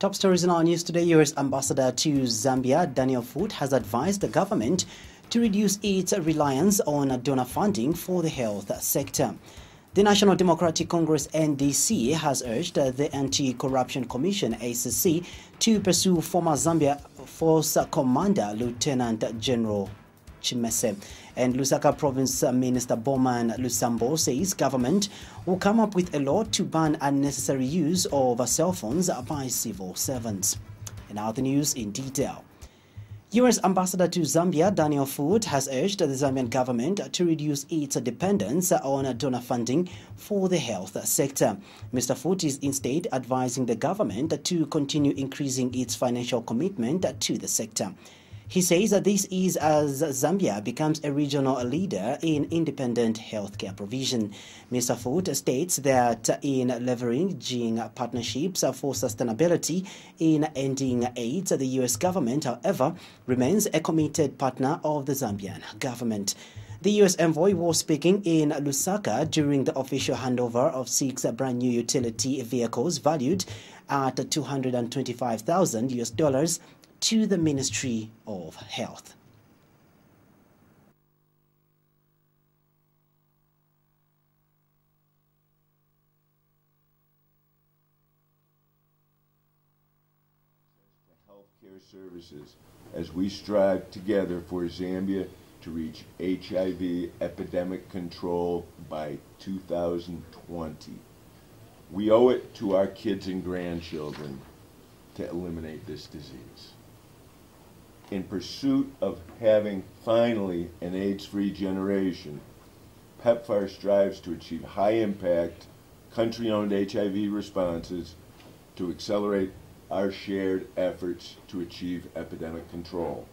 Top stories in our news today. U.S. Ambassador to Zambia, Daniel Foot, has advised the government to reduce its reliance on donor funding for the health sector. The National Democratic Congress NDC has urged the Anti-Corruption Commission ACC to pursue former Zambia Force Commander Lieutenant General Chimese. And Lusaka Province Minister Bowman Lusambo says government will come up with a law to ban unnecessary use of cell phones by civil servants. And now the news in detail. U.S. Ambassador to Zambia, Daniel Foot, has urged the Zambian government to reduce its dependence on donor funding for the health sector. Mr. Foot is instead advising the government to continue increasing its financial commitment to the sector. He says that this is as Zambia becomes a regional leader in independent healthcare provision. Mr. Foot states that in leveraging partnerships for sustainability in ending AIDS, the U.S. government, however, remains a committed partner of the Zambian government. The U.S. envoy was speaking in Lusaka during the official handover of 6 brand new utility vehicles valued at $225,000 to the Ministry of Health. Healthcare services as we strive together for Zambia to reach HIV epidemic control by 2020. We owe it to our kids and grandchildren to eliminate this disease. In pursuit of having finally an AIDS-free generation, PEPFAR strives to achieve high-impact, country-owned HIV responses to accelerate our shared efforts to achieve epidemic control.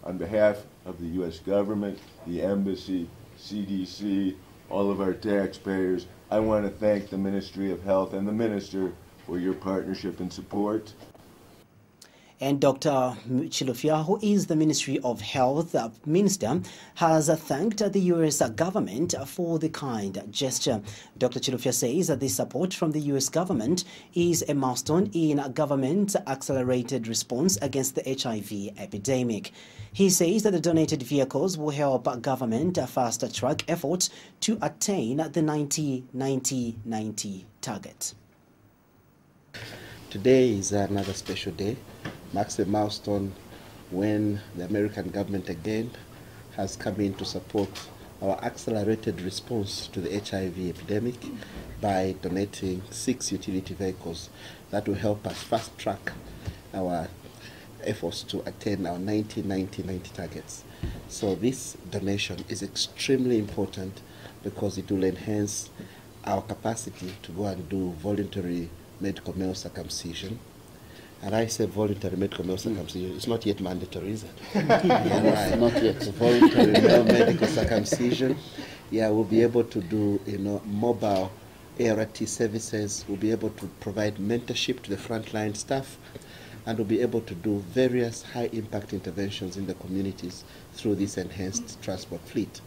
On behalf of the U.S. government, the embassy, CDC, all of our taxpayers, I want to thank the Ministry of Health and the Minister for your partnership and support. And Dr. Chilufya, who is the Ministry of Health Minister, has thanked the U.S. government for the kind gesture. Dr. Chilufya says that the support from the U.S. government is a milestone in government's accelerated response against the HIV epidemic. He says that the donated vehicles will help government fast-track efforts to attain the 90-90-90 target. Today is another special day. Marks a milestone when the American government again has come in to support our accelerated response to the HIV epidemic by donating 6 utility vehicles that will help us fast track our efforts to attain our 90-90-90 targets. So this donation is extremely important because it will enhance our capacity to go and do voluntary medical male circumcision. And I say voluntary medical male circumcision. It's not yet mandatory, is it? Yeah, right. Not yet. Voluntary male medical circumcision. Yeah, we'll be able to do, mobile ART services. We'll be able to provide mentorship to the frontline staff, and we'll be able to do various high-impact interventions in the communities through this enhanced transport fleet.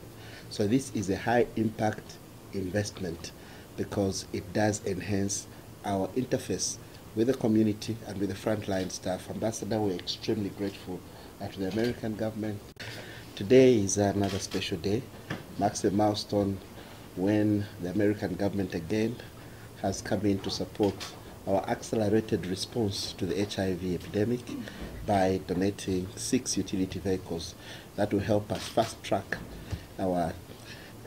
So this is a high-impact investment because it does enhance our interface with the community and with the frontline staff. Ambassador, we're extremely grateful to the American government. Today is another special day. Marks a milestone when the American government again has come in to support our accelerated response to the HIV epidemic by donating 6 utility vehicles that will help us fast track our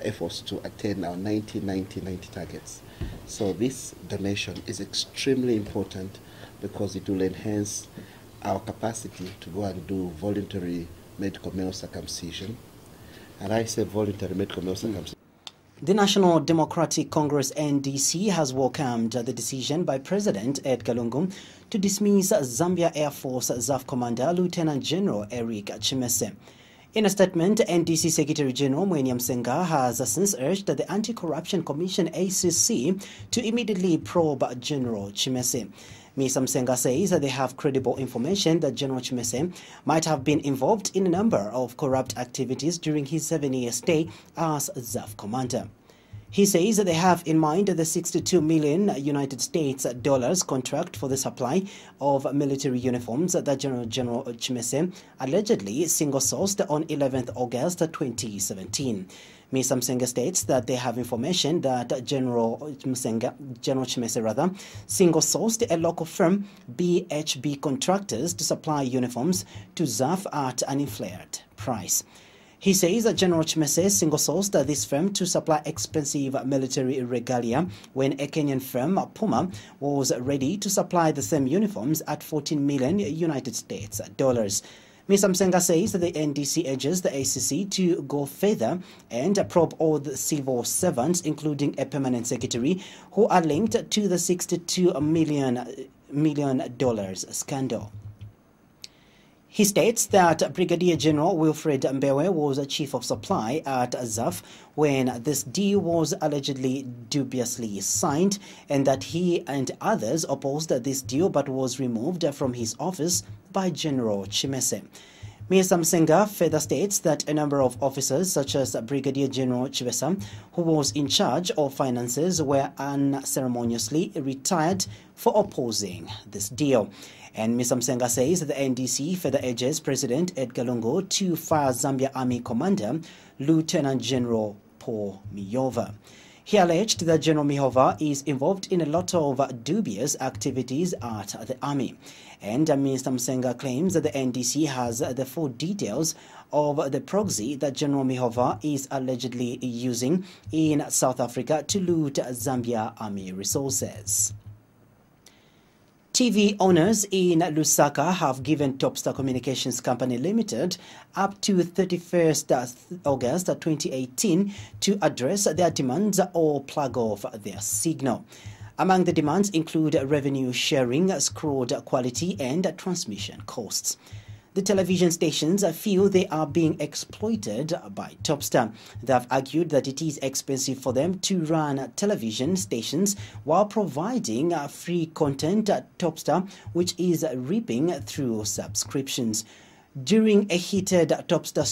efforts to attain our 90-90-90 targets. So this donation is extremely important because it will enhance our capacity to go and do voluntary medical male circumcision. And I say voluntary medical male circumcision. The National Democratic Congress NDC has welcomed the decision by President Edgar Lungu to dismiss Zambia Air Force ZAF Commander Lieutenant General Eric Chimese. In a statement, NDC Secretary General Mweni Msenga has since urged the Anti-Corruption Commission ACC to immediately probe General Chimese. Ms. Msenga says that they have credible information that General Chimese might have been involved in a number of corrupt activities during his 7-year stay as ZAF commander. He says that they have in mind the $62 million United States dollars contract for the supply of military uniforms that General Chimese allegedly single-sourced on 11th August 2017. Ms. Msenga states that they have information that General Chimese single-sourced a local firm, BHB Contractors, to supply uniforms to ZAF at an inflated price. He says that General Chimese single-sourced this firm to supply expensive military regalia when a Kenyan firm, Puma, was ready to supply the same uniforms at 14 million United States dollars. Ms. Msenga says that the NDC urges the ACC to go further and probe all the civil servants, including a permanent secretary, who are linked to the $62 million scandal. He states that Brigadier General Wilfred Mbewe was a chief of supply at ZAF when this deal was allegedly dubiously signed, and that he and others opposed this deal but was removed from his office by General Chimese. Ms. Msenga further states that a number of officers, such as Brigadier General Chibesa, who was in charge of finances, were unceremoniously retired for opposing this deal. And Ms. Msenga says that the NDC further urges President Edgar Lungu to fire Zambia Army Commander Lieutenant General Paul Miyova. He alleged that General Miyova is involved in a lot of dubious activities at the army. And Mr. Msenga claims that the NDC has the full details of the proxy that General Miyova is allegedly using in South Africa to loot Zambia army resources. TV owners in Lusaka have given Topstar Communications Company Limited up to 31st August 2018 to address their demands or plug off their signal. Among the demands include revenue sharing, screwed quality, and transmission costs. The television stations feel they are being exploited by Topstar. They have argued that it is expensive for them to run television stations while providing free content at Topstar, which is reaping through subscriptions. During a heated Topstar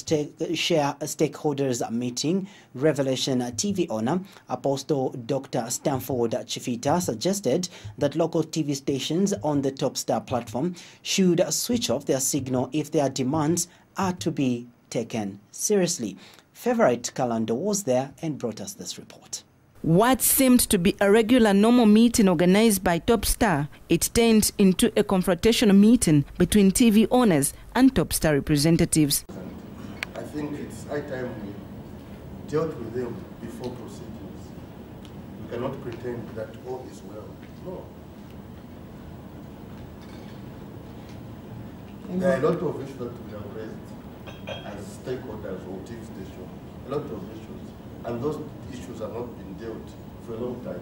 stakeholders meeting, Revelation TV owner Apostle Dr. Stanford Chifita suggested that local TV stations on the Topstar platform should switch off their signal if their demands are to be taken seriously. Favorite Kalando was there and brought us this report. What seemed to be a regular normal meeting organized by Topstar, it turned into a confrontational meeting between TV owners and Topstar representatives. I think it's high time we dealt with them before proceedings. We cannot pretend that all is well. No. There are a lot of issues that we have raised as stakeholders or TV station. A lot of issues. And those issues have not been dealt for a long time.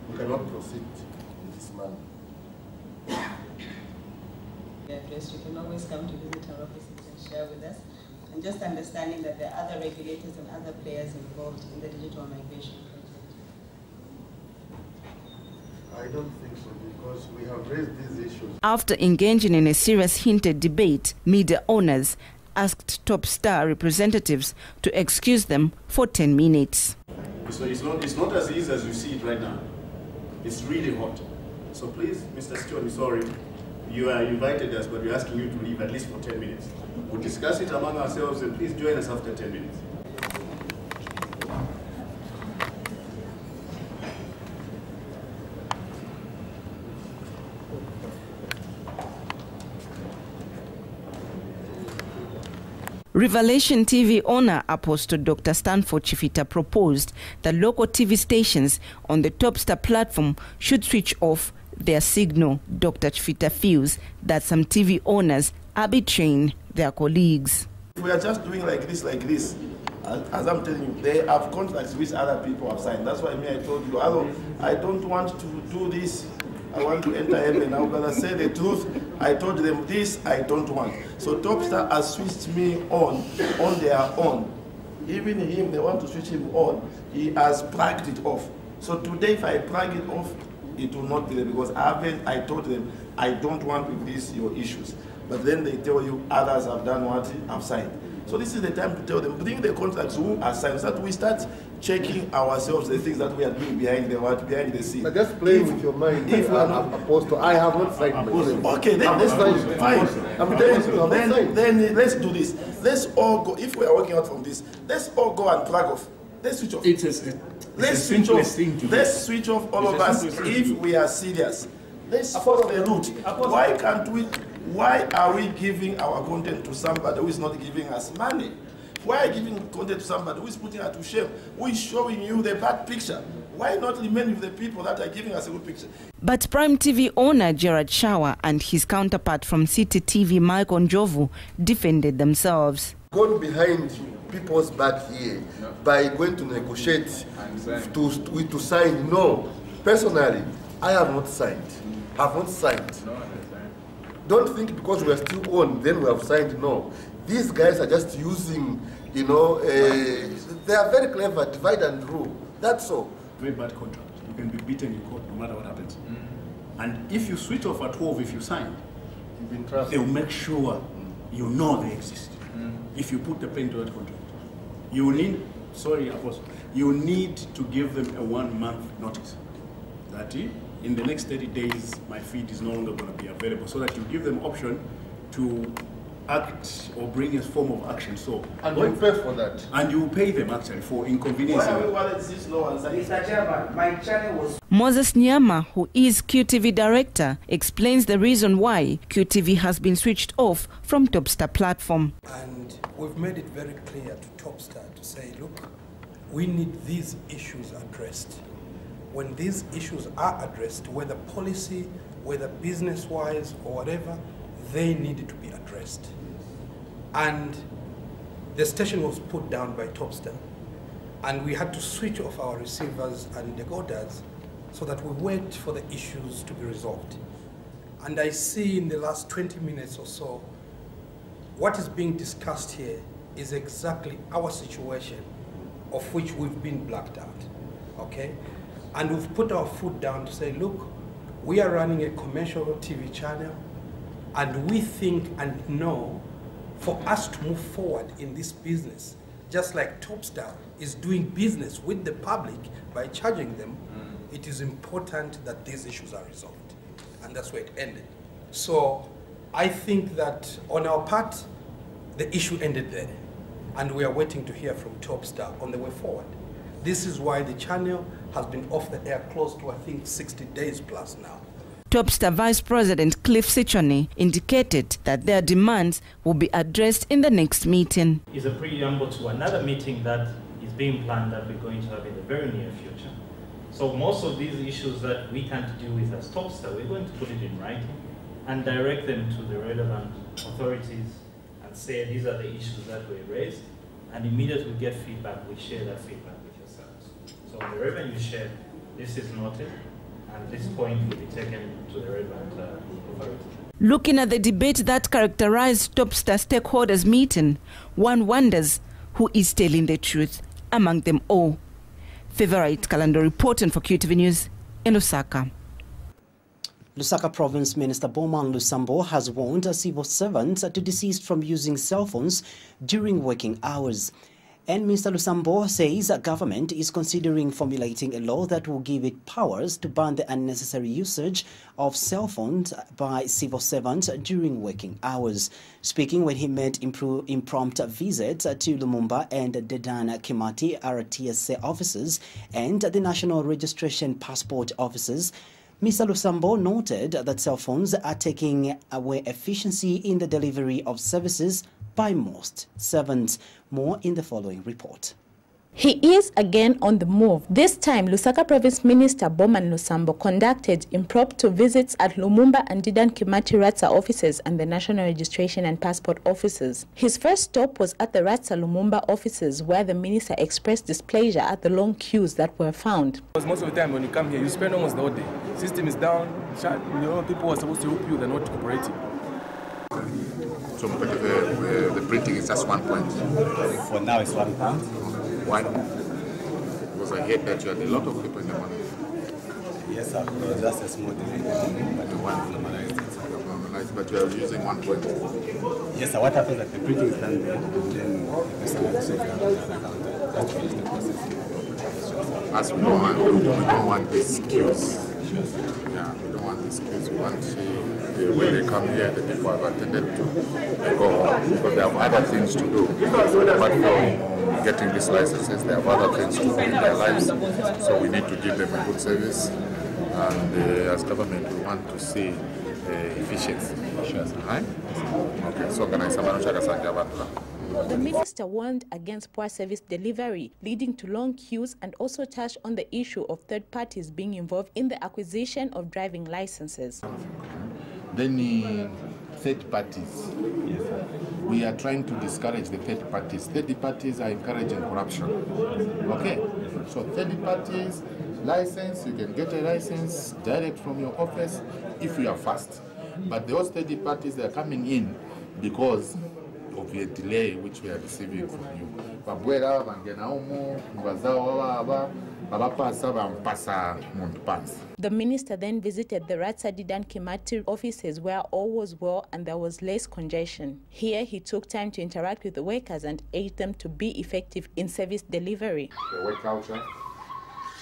We cannot proceed in this manner. You can always come to visit our offices and share with us. And just understanding that there are other regulators and other players involved in the digital migration project. I don't think so, because we have raised these issues. After engaging in a serious heated debate, media owners asked Topstar representatives to excuse them for 10 minutes. So it's not as easy as you see it right now. It's really hot. So please, Mr. Stewart, sorry. You invited us, but we're asking you to leave at least for 10 minutes. We'll discuss it among ourselves, and please join us after 10 minutes. Revelation TV owner Apostle Dr. Stanford Chifita proposed that local TV stations on the Topstar platform should switch off their signal. Dr. Chifita feels that some TV owners are betraying their colleagues. If we are just doing like this, as I'm telling you, they have contracts which other people have signed. That's why I told you, I don't want to do this. I want to enter heaven. I'm going to say the truth. I told them this, I don't want. So Topstar has switched me on their own. Even him, they want to switch him on. He has plugged it off. So today, if I plug it off, it will not be there, because I told them, I don't want with these your issues. But then they tell you others have done what? Have signed. So this is the time to tell them, bring the contracts who are signed, so that we start checking ourselves the things that we are doing behind the scene. But just playing with your mind. If we are not opposed to, I have not signed myself. Okay, then let's fine. Then let's do this. Let's all go. If we are working out from this, let's all go and plug off. Let's switch off. Let's switch off. Let's switch off all of us if we are serious. Let's follow the route. Why can't we? Why are we giving our content to somebody who is not giving us money? Why are giving content to somebody who is putting us to shame? Who is showing you the bad picture? Why not remain with the people that are giving us a good picture? But Prime TV owner Gerard Shawa and his counterpart from City TV, Mike Onjovu, defended themselves. Gone behind people's back here by going to negotiate to sign. No, personally, I have not signed. Don't think because we are still on, then we have signed. No, these guys are just using, they are very clever, divide and rule. That's all. Very bad contract. You can be beaten in court no matter what happens. And if you switch off at 12, if you sign, they'll make sure you know they exist. If you put the pen to that contract, you need, you need to give them a 1 month notice. That in the next 30 days, my feed is no longer going to be available, so that you give them option to act or bring a form of action. So and you pay for that. And you pay them actually for inconvenience. Mr. Chairman, my channel was... Moses Nyama, who is QTV director, explains the reason why QTV has been switched off from Topstar platform. And we've made it very clear to Topstar to say, look, we need these issues addressed. When these issues are addressed, whether policy, whether business-wise or whatever, they needed to be addressed. And the station was put down by Topstar, and we had to switch off our receivers and decoders so that we wait for the issues to be resolved. And I see in the last 20 minutes or so, what is being discussed here is exactly our situation of which we've been blacked out, okay? And we've put our foot down to say, look, we are running a commercial TV channel, and we think and know for us to move forward in this business, just like Topstar is doing business with the public by charging them, it is important that these issues are resolved. And that's where it ended. So I think that on our part, the issue ended there. And we are waiting to hear from Topstar on the way forward. This is why the channel has been off the air close to, I think, 60 days plus now. Topstar Vice President Cliff Sichoni indicated that their demands will be addressed in the next meeting. It's a preamble to another meeting that is being planned that we're going to have in the very near future. So most of these issues that we can't deal with as Topstar, we're going to put it in writing and direct them to the relevant authorities and say these are the issues that were raised, and immediately we get feedback, we share that feedback with yourselves. So on the revenue share, this is noted, and this point will be taken to the relevant authority. Looking at the debate that characterized Topstar stakeholders meeting, one wonders who is telling the truth among them all. Favorite Kalando reporting for QTV News in Lusaka. Lusaka Province Minister Bowman Lusambo has warned civil servants to desist from using cell phones during working hours. And Mr. Lusambo says that government is considering formulating a law that will give it powers to ban the unnecessary usage of cell phones by civil servants during working hours. Speaking when he made impromptu visits to Lumumba and Dedan Kimathi RTSA offices and the National Registration Passport offices, Mr. Lusambo noted that cell phones are taking away efficiency in the delivery of services by most servants. More in the following report. He is again on the move. This time, Lusaka Province Minister Bowman Lusambo conducted impromptu visits at Lumumba and Dedan Kimathi RATSA offices and the National Registration and Passport offices. His first stop was at the RATSA Lumumba offices, where the minister expressed displeasure at the long queues that were found. Because most of the time when you come here, you spend almost the whole day. System is down, people are supposed to help you, they're not cooperating. So the printing is just 1 point. For now it's 1 point. Why? Because I heard that you had a lot of people in the morning. Yes, sir. Just a small delay, but the one normalized it. organized, but you are using 120. Yes, sir. What happens that the printing is done there, and then the customer says that that is the process. As we don't want these queues. Yeah, we don't want these queues. We want when they come here, the people have attended to, they go home because they have other things to do. But for getting these licenses, they have other things to do in their lives. So we need to give them a good service. And as government, we want to see efficiency. Right? Okay, so can I The minister warned against poor service delivery, leading to long queues, and also touched on the issue of third parties being involved in the acquisition of driving licenses. Then third parties. Yes, sir. We are trying to discourage the third parties. Third parties are encouraging corruption. Okay? So third parties, license, you can get a license direct from your office if you are fast. But those third parties, they are coming in because of a delay which we are receiving from you. The minister then visited the Ratsa Didan Kimati offices where all was well and there was less congestion. Here he took time to interact with the workers and urged them to be effective in service delivery. The work culture?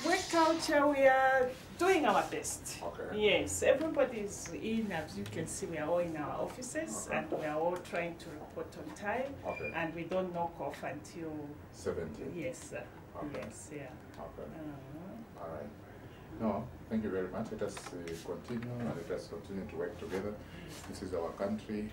Work culture, we are doing our best. Okay. Yes, everybody's in, as you can see, we are all in our offices, okay, and we are all trying to report on time, okay, and we don't knock off until 17. Yes, sir. Okay. Yes, yeah. Okay. All right. No, thank you very much. Let us continue and let us continue to work together. This is our country,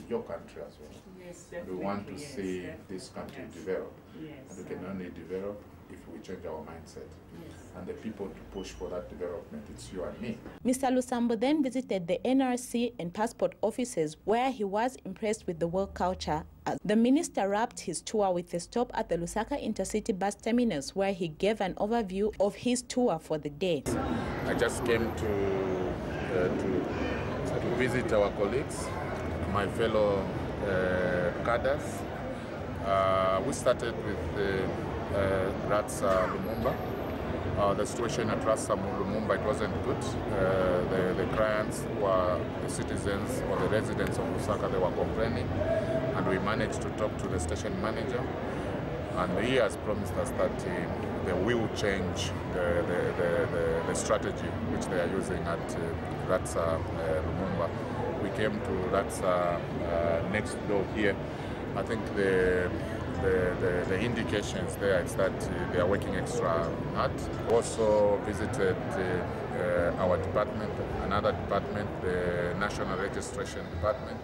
your country as well. Yes, we want to see definitely. This country develop. Yes, and we can only develop if we change our mindset. Yes. And the people to push for that development, it's you and me. Mr. Lusambo then visited the NRC and passport offices where he was impressed with the work culture. The minister wrapped his tour with a stop at the Lusaka Intercity Bus Terminus where he gave an overview of his tour for the day. I just came to visit our colleagues, my fellow cadres. We started with Ratsa Lumumba. The situation at Ratsa Lumumba, it wasn't good. The clients were the citizens or the residents of Lusaka, they were complaining, and we managed to talk to the station manager, and he has promised us that they will change the strategy which they are using at Ratsa Lumumba. We came to Ratsa next door here. I think the indications there is that they are working extra hard. Also visited our department, another department, the National Registration Department.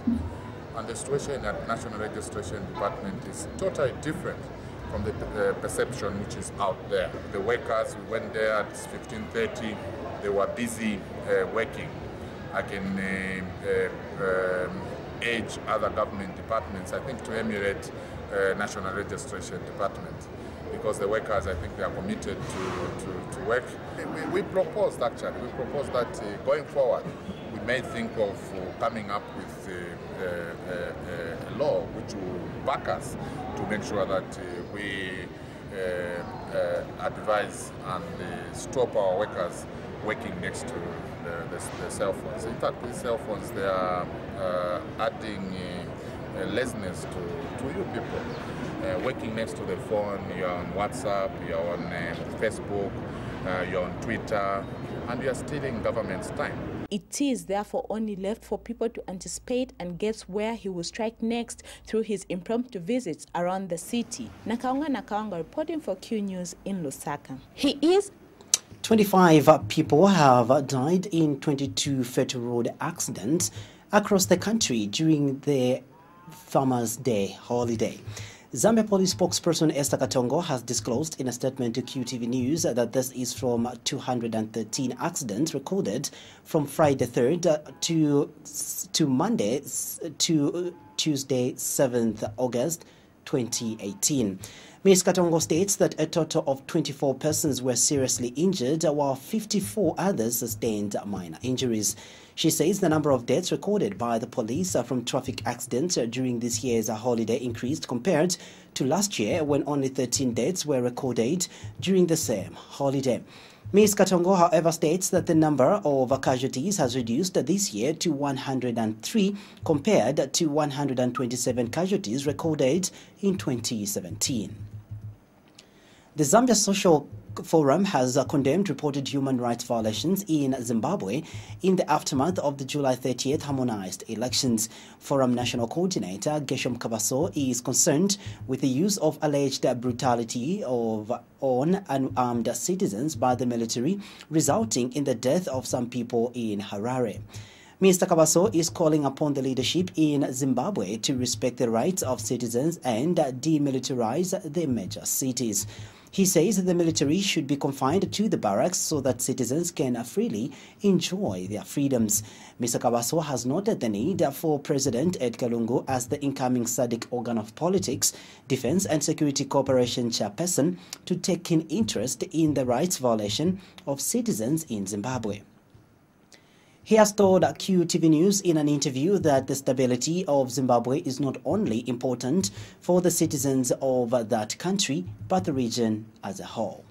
And the situation at National Registration Department is totally different from the perception which is out there. The workers, we went there at 15:30, they were busy working. I can urge other government departments, I think, to emulate National Registration Department, because the workers, I think, they are committed to work. We proposed, actually, that going forward, we may think of coming up with a law which will back us to make sure that we advise and stop our workers working next to the cell phones. In fact, these cell phones, they are adding laziness to you people. Working next to the phone, you're on WhatsApp, you're on Facebook, you're on Twitter, and you're stealing government's time. It is therefore only left for people to anticipate and guess where he will strike next through his impromptu visits around the city. Nakaonga reporting for Q News in Lusaka. 25 people have died in 22 fatal road accidents across the country during the Farmers' Day holiday. Zambia Police spokesperson Esther Katongo has disclosed in a statement to QTV News that this is from 213 accidents recorded from Friday 3rd to Monday to Tuesday 7th August 2018. Ms. Katongo states that a total of 24 persons were seriously injured, while 54 others sustained minor injuries. She says the number of deaths recorded by the police from traffic accidents during this year's holiday increased compared to last year, when only 13 deaths were recorded during the same holiday. Ms. Katongo, however, states that the number of casualties has reduced this year to 103 compared to 127 casualties recorded in 2017. The Zambia Social Forum has condemned reported human rights violations in Zimbabwe in the aftermath of the July 30th harmonized elections. Forum National Coordinator Gershom Kabaso is concerned with the use of alleged brutality on unarmed citizens by the military, resulting in the death of some people in Harare. Mr. Kabaso is calling upon the leadership in Zimbabwe to respect the rights of citizens and demilitarize the major cities. He says the military should be confined to the barracks so that citizens can freely enjoy their freedoms. Mr. Kabaso has noted the need for President Edgar Lungu as the incoming SADC organ of politics, defense and security cooperation chairperson to take keen interest in the rights violation of citizens in Zimbabwe. He has told QTV News in an interview that the stability of Zimbabwe is not only important for the citizens of that country, but the region as a whole.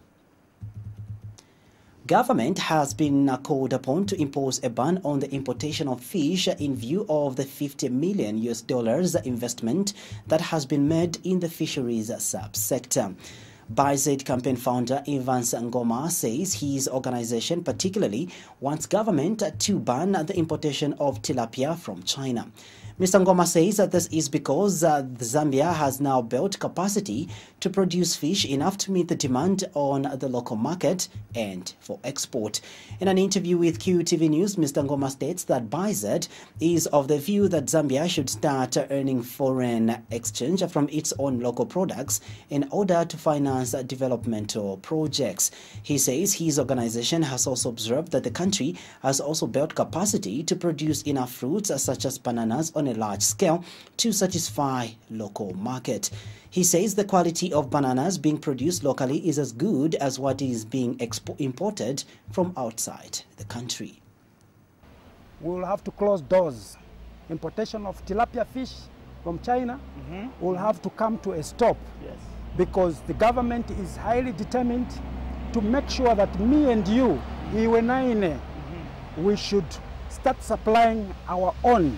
Government has been called upon to impose a ban on the importation of fish in view of the $50 million investment that has been made in the fisheries subsector. BIZ campaign founder Evans Ngoma says his organization particularly wants government to ban the importation of tilapia from China. Mr. Ngoma says that this is because Zambia has now built capacity to produce fish enough to meet the demand on the local market and for export. In an interview with QTV News, Mr. Ngoma states that BIZ is of the view that Zambia should start earning foreign exchange from its own local products in order to finance developmental projects. He says his organization has also observed that the country has also built capacity to produce enough fruits such as bananas on a large scale to satisfy local market. He says the quality of bananas being produced locally is as good as what is being imported from outside the country. We will have to close doors. Importation of tilapia fish from China will have to come to a stop. Yes. Because the government is highly determined to make sure that me and you, Iwenaine, we should start supplying our own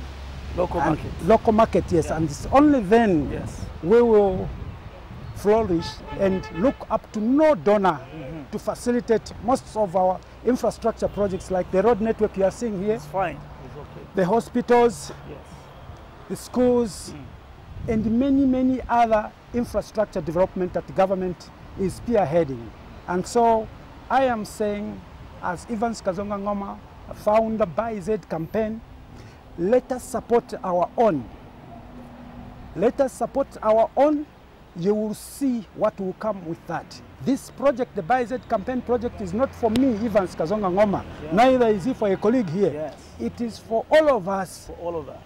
local market. Local market, yes. And it's only then we will flourish and look up to no donor to facilitate most of our infrastructure projects like the road network you are seeing here. It's fine. It's okay. The hospitals, the schools, and many, many other infrastructure development that the government is spearheading. And so I am saying, as Evans Kazonga Ngoma, founder by Z campaign, let us support our own. Let us support our own. You will see what will come with that. This project, the BIZ campaign project, is not for me, Evans Kazonga Ngoma. Neither is it for a colleague here. It is for all of us. For all of us.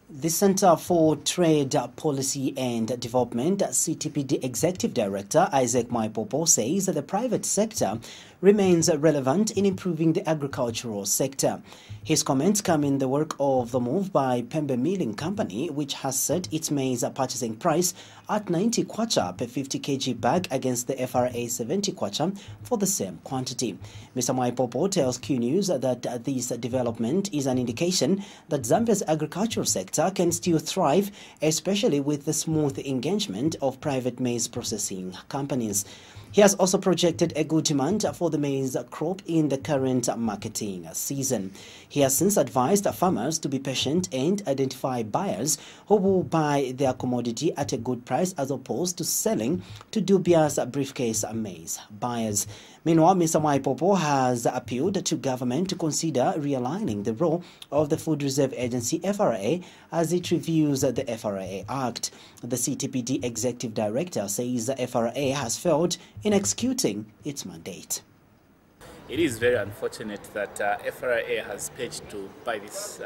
The Center for Trade Policy and Development, CTPD Executive Director Isaac Maipopo says that the private sector remains relevant in improving the agricultural sector. His comments come in the wake of the move by Pembe Milling Company, which has set its maize purchasing price at 90 kwacha per 50 kg bag against the FRA 70 kwacha for the same quantity. Mr. Maipopo tells Q News that this development is an indication that Zambia's agricultural sector can still thrive, especially with the smooth engagement of private maize processing companies. He has also projected a good demand for the maize crop in the current marketing season. He has since advised farmers to be patient and identify buyers who will buy their commodity at a good price as opposed to selling to dubious briefcase maize buyers. Meanwhile, Mr. Maipopo has appealed to government to consider realigning the role of the Food Reserve Agency FRA as it reviews the FRA Act. The CTPD Executive Director says the FRA has failed in executing its mandate. It is very unfortunate that FRA has pledged to buy this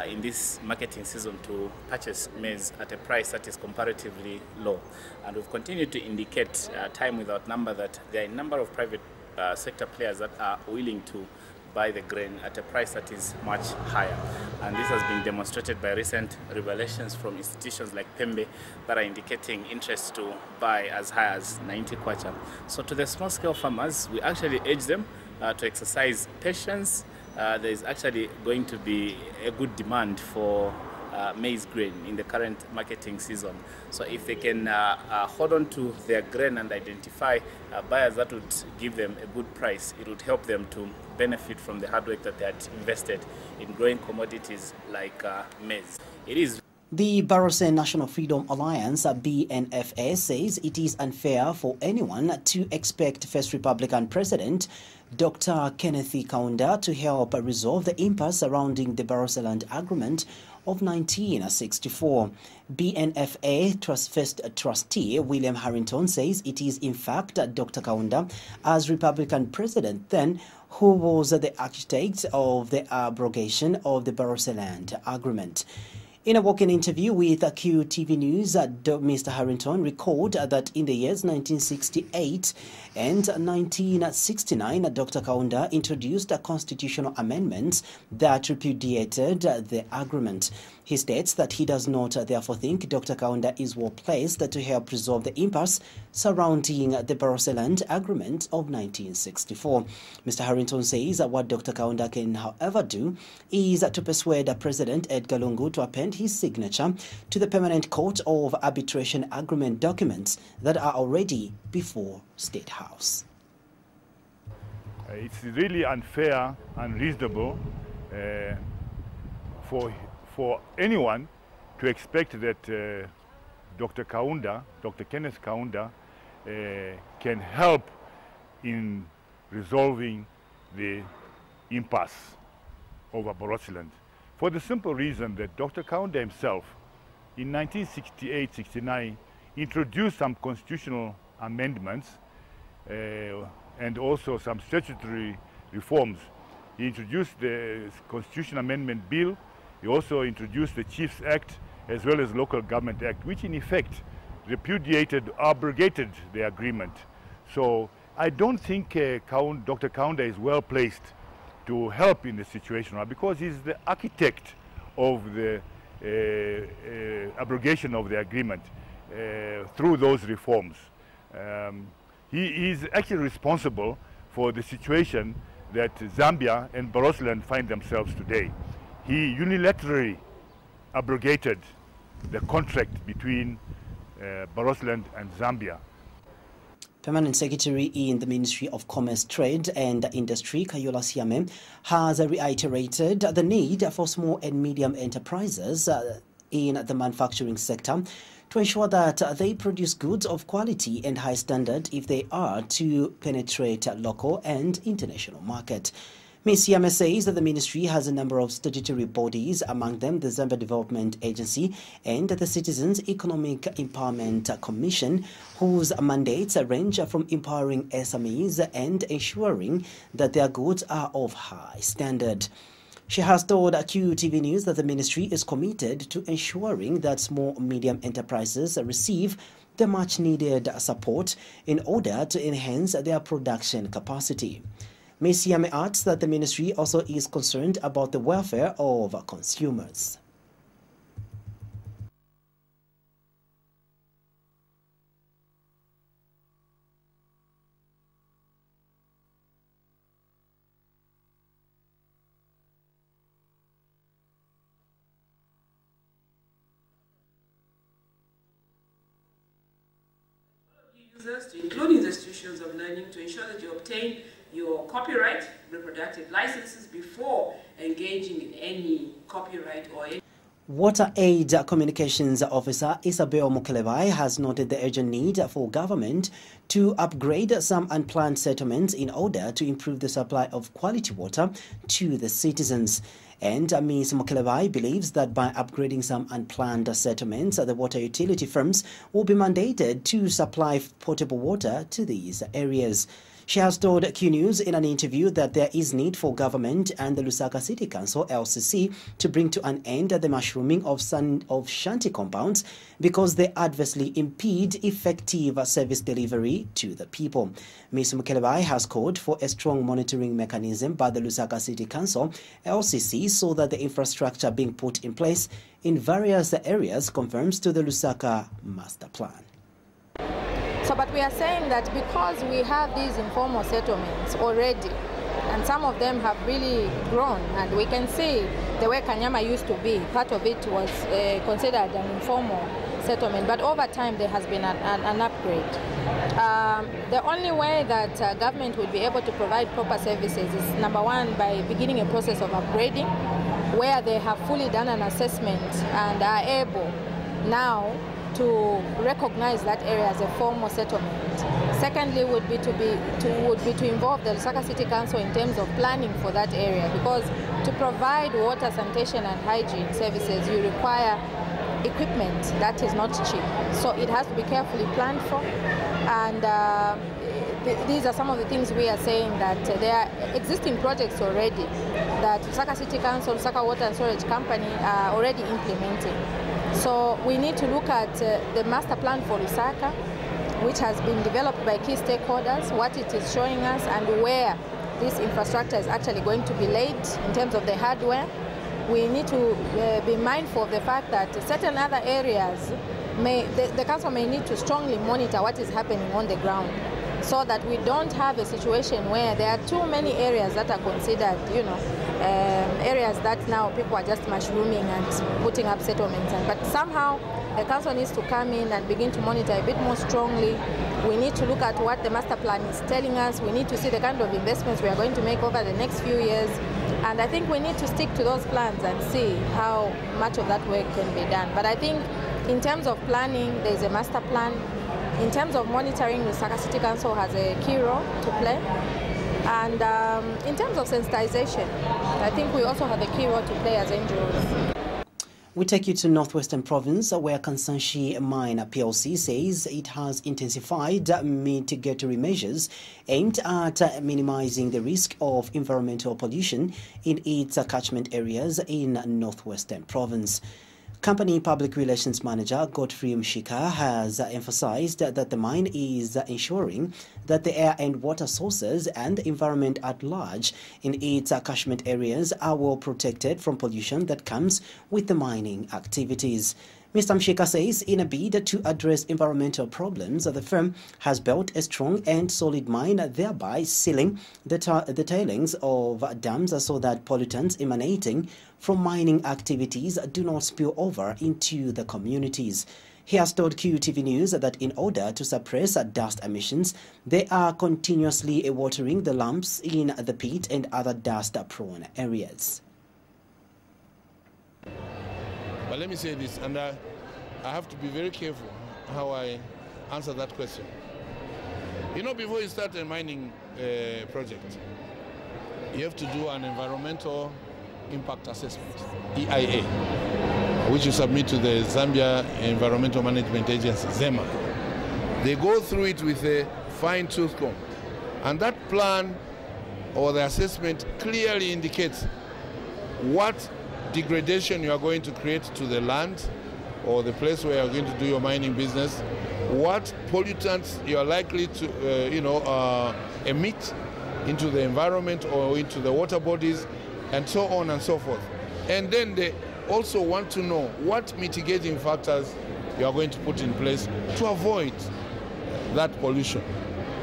in this marketing season to purchase maize at a price that is comparatively low. And we've continued to indicate time without number that there are a number of private sector players that are willing to buy the grain at a price that is much higher. And this has been demonstrated by recent revelations from institutions like Pembe that are indicating interest to buy as high as 90 kwacha. So to the small-scale farmers, we actually urge them to exercise patience. There is actually going to be a good demand for maize grain in the current marketing season. So if they can hold on to their grain and identify buyers that would give them a good price, it would help them to benefit from the hard work that they had invested in growing commodities like maize. It is The Barose National Freedom Alliance, BNFA, says it is unfair for anyone to expect First Republican President Dr. Kenneth Kaunda to help resolve the impasse surrounding the Barose Land Agreement of 1964. BNFA First Trustee William Harrington says it is in fact Dr. Kaunda, as Republican President then, who was the architect of the abrogation of the Barose Land Agreement. In a walk-in interview with QTV News, Mr. Harrington recalled that in the years 1968 and 1969, Dr. Kaunda introduced constitutional amendments that repudiated the agreement. He states that he does not therefore think Dr. Kaunda is well placed to help resolve the impasse surrounding the Barose Land Agreement of 1964. Mr. Harrington says what Dr. Kaunda can, however, do is to persuade President Edgar Lungu to append his signature to the Permanent Court of Arbitration Agreement documents that are already before State House. It's really unfair and unreasonable for anyone to expect that Dr. Kaunda, Dr. Kenneth Kaunda, can help in resolving the impasse over Barose Land. For the simple reason that Dr. Kaunda himself, in 1968-69, introduced some constitutional amendments and also some statutory reforms. He introduced the Constitution Amendment Bill. He also introduced the Chiefs Act as well as Local Government Act, which in effect repudiated, abrogated the agreement. So I don't think Dr. Kaunda is well placed to help in the situation because he's the architect of the abrogation of the agreement through those reforms. He is actually responsible for the situation that Zambia and Barose Land find themselves today. He unilaterally abrogated the contract between Barose Land and Zambia. Permanent Secretary in the Ministry of Commerce, Trade and Industry, Kayola Siame, has reiterated the need for small and medium enterprises in the manufacturing sector to ensure that they produce goods of quality and high standard if they are to penetrate local and international market. Ms. Siame says that the ministry has a number of statutory bodies, among them the Zambia Development Agency and the Citizens Economic Empowerment Commission, whose mandates range from empowering SMEs and ensuring that their goods are of high standard. She has told QTV News that the ministry is committed to ensuring that small-medium enterprises receive the much-needed support in order to enhance their production capacity. Ms. Siame adds that the ministry also is concerned about the welfare of consumers. Users, including the institutions of learning, to ensure that you obtain your copyright, reproductive licenses before engaging in any copyright or any... Water Aid Communications Officer Isabel Mukelebai has noted the urgent need for government to upgrade some unplanned settlements in order to improve the supply of quality water to the citizens. And Ms. Mukelebai believes that by upgrading some unplanned settlements, the water utility firms will be mandated to supply potable water to these areas. She has told Q News in an interview that there is need for government and the Lusaka City Council, LCC, to bring to an end the mushrooming of shanty compounds because they adversely impede effective service delivery to the people. Ms. Mukelebai has called for a strong monitoring mechanism by the Lusaka City Council, LCC, so that the infrastructure being put in place in various areas conforms to the Lusaka Master Plan. So, but we are saying that because we have these informal settlements already, and some of them have really grown, and we can see the way Kanyama used to be, part of it was considered an informal settlement, but over time there has been an upgrade. The only way that government would be able to provide proper services is, number one, by beginning a process of upgrading, where they have fully done an assessment and are able now to recognize that area as a formal settlement. Secondly, would be to involve the Lusaka City Council in terms of planning for that area, because to provide water, sanitation and hygiene services, you require equipment that is not cheap. So it has to be carefully planned for, and these are some of the things we are saying, that there are existing projects already that Lusaka City Council, Lusaka Water and Storage Company are already implementing. So we need to look at the master plan for Lusaka, which has been developed by key stakeholders, what it is showing us and where this infrastructure is actually going to be laid in terms of the hardware. We need to be mindful of the fact that certain other areas, the council may need to strongly monitor what is happening on the ground, so that we don't have a situation where there are too many areas that are considered, areas that now people are just mushrooming and putting up settlements. But somehow the council needs to come in and begin to monitor a bit more strongly. We need to look at what the master plan is telling us. We need to see the kind of investments we are going to make over the next few years. And I think we need to stick to those plans and see how much of that work can be done. But I think in terms of planning, there's a master plan. In terms of monitoring, the Lusaka City Council has a key role to play. And in terms of sensitization, I think we also have a key role to play as NGOs. We take you to Northwestern Province, where Kansanshi Mine PLC says it has intensified mitigatory measures aimed at minimizing the risk of environmental pollution in its catchment areas in Northwestern Province. Company Public Relations Manager Godfrey Mshika has emphasized that the mine is ensuring that the air and water sources and the environment at large in its catchment areas are well protected from pollution that comes with the mining activities. Mr. Mshika says in a bid to address environmental problems, the firm has built a strong and solid mine, thereby sealing the tailings of dams so that pollutants emanating from mining activities do not spill over into the communities. He has told QTV News that in order to suppress dust emissions, they are continuously watering the lamps in the pit and other dust-prone areas. But let me say this, and I have to be very careful how I answer that question. Before you start a mining project, you have to do an environmental impact assessment, EIA, which you submit to the Zambia Environmental Management Agency, ZEMA. They go through it with a fine-tooth comb, and that plan or the assessment clearly indicates what degradation you are going to create to the land or the place where you are going to do your mining business, what pollutants you are likely to emit into the environment or into the water bodies, and so on and so forth. And then they also want to know what mitigating factors you are going to put in place to avoid that pollution.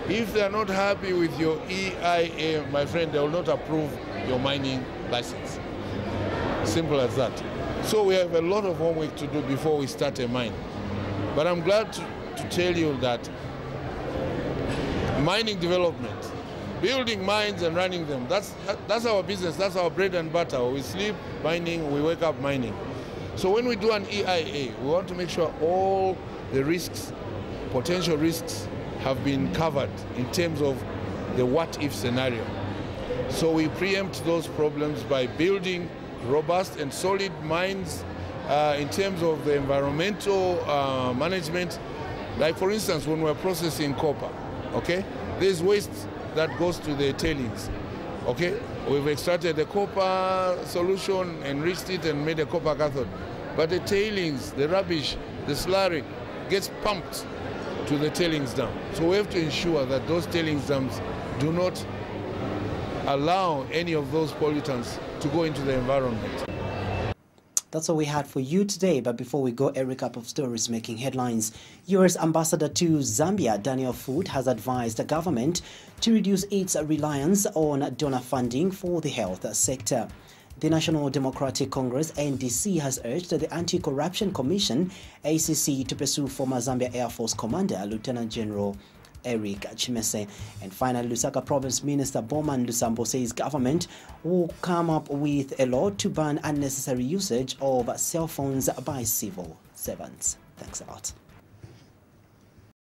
If they are not happy with your EIA, my friend, they will not approve your mining license. Simple as that. So we have a lot of homework to do before we start a mine. But I'm glad to tell you that mining development, building mines and running them, that's our business, that's our bread and butter. We sleep mining, we wake up mining. So when we do an EIA, we want to make sure all the risks, potential risks, have been covered in terms of the what-if scenario. So we preempt those problems by building robust and solid mines in terms of the environmental management. Like for instance, when we're processing copper, okay, there's waste that goes to the tailings. Okay, we've extracted the copper solution, enriched it and made a copper cathode. But the tailings, the rubbish, the slurry gets pumped to the tailings dam. So we have to ensure that those tailings dams do not allow any of those pollutants to go into the environment. That's all we had for you today, but before we go, a recap of stories making headlines. U.S. Ambassador to Zambia, Daniel Foot, has advised the government to reduce its reliance on donor funding for the health sector. The National Democratic Congress, NDC, has urged the Anti-Corruption Commission, ACC, to pursue former Zambia Air Force Commander, Lieutenant General Eric Chimese. And finally, Lusaka Province Minister Bowman Lusambo says government will come up with a law to ban unnecessary usage of cell phones by civil servants. Thanks a lot.